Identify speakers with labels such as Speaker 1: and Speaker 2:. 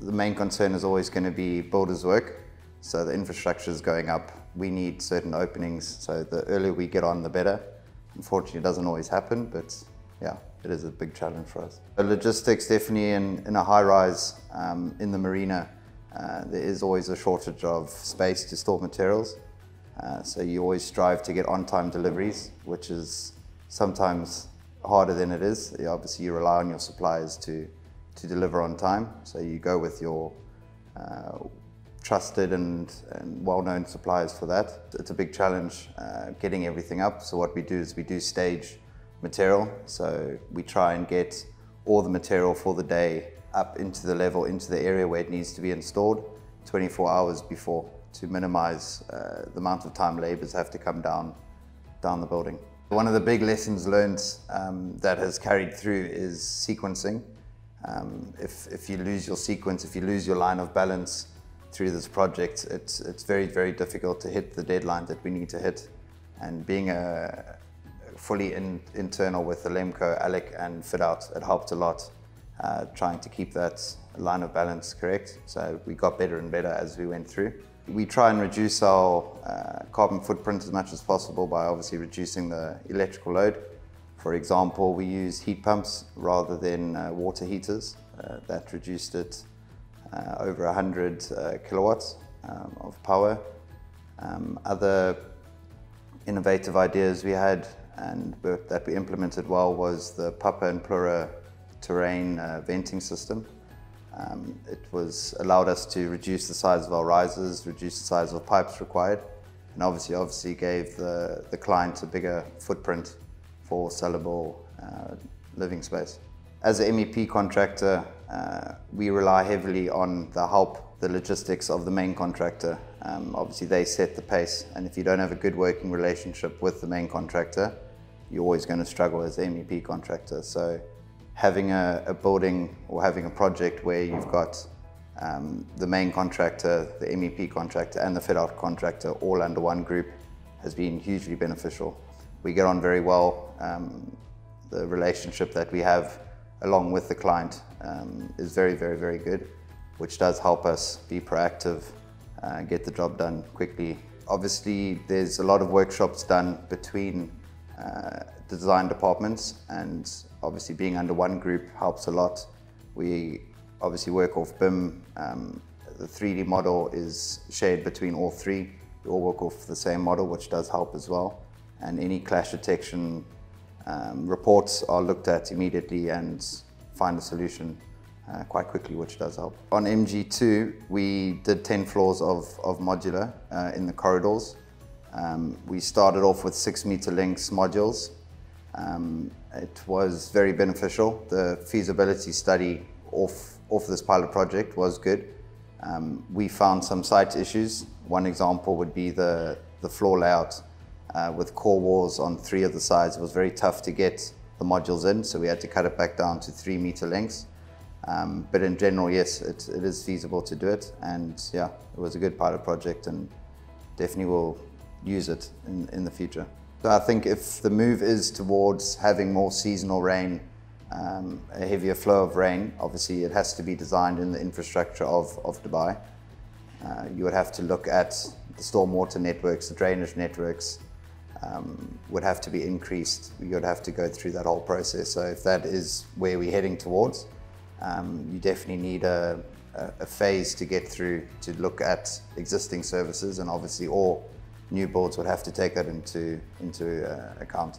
Speaker 1: The main concern is always going to be builders' work. So the infrastructure is going up. We need certain openings, so the earlier we get on, the better. Unfortunately, it doesn't always happen, but yeah, it is a big challenge for us. The logistics, definitely in a high-rise in the marina, there is always a shortage of space to store materials. So you always strive to get on-time deliveries, which is sometimes harder than it is. Obviously, you rely on your suppliers to deliver on time. So you go with your trusted and well-known suppliers for that. It's a big challenge getting everything up. So what we do is we do stage material. So we try and get all the material for the day up into the level, into the area where it needs to be installed 24 hours before, to minimize the amount of time labourers have to come down the building. One of the big lessons learned that has carried through is sequencing. If you lose your sequence, if you lose your line of balance through this project, it's very, very difficult to hit the deadline that we need to hit. And being a fully internal with Alemco, Alec and fit out, it helped a lot trying to keep that line of balance correct. So we got better and better as we went through. We try and reduce our carbon footprint as much as possible by obviously reducing the electrical load. For example, we use heat pumps rather than water heaters. That reduced it over 100 kilowatts of power. Other innovative ideas we had and that we implemented well was the Papa and Plura terrain venting system. It allowed us to reduce the size of our risers, reduce the size of pipes required, and obviously gave the client a bigger footprint for sellable living space. As an MEP contractor, we rely heavily on the logistics of the main contractor. Obviously they set the pace, and if you don't have a good working relationship with the main contractor, you're always going to struggle as an MEP contractor. So having a building or having a project where you've got the main contractor, the MEP contractor and the fit-out contractor all under one group has been hugely beneficial. We get on very well. The relationship that we have along with the client is very, very, very good, which does help us be proactive, get the job done quickly. Obviously, there's a lot of workshops done between design departments, and obviously being under one group helps a lot. We obviously work off BIM. The 3D model is shared between all three. We all work off the same model, which does help as well. And any clash detection reports are looked at immediately and find a solution quite quickly, which does help. On MG2, we did 10 floors of modular in the corridors. We started off with 6-meter lengths modules. It was very beneficial. The feasibility study off this pilot project was good. We found some site issues. One example would be the floor layout with core walls on 3 of the sides. It was very tough to get the modules in, so we had to cut it back down to 3-meter lengths. But in general, yes, it is feasible to do it, and yeah, it was a good pilot project and definitely will use it in the future. So I think if the move is towards having more seasonal rain, a heavier flow of rain, obviously it has to be designed in the infrastructure of Dubai. You would have to look at the stormwater networks, the drainage networks, would have to be increased. You would have to go through that whole process. So if that is where we're heading towards, you definitely need a phase to get through to look at existing services, and obviously all new builds would have to take that into account.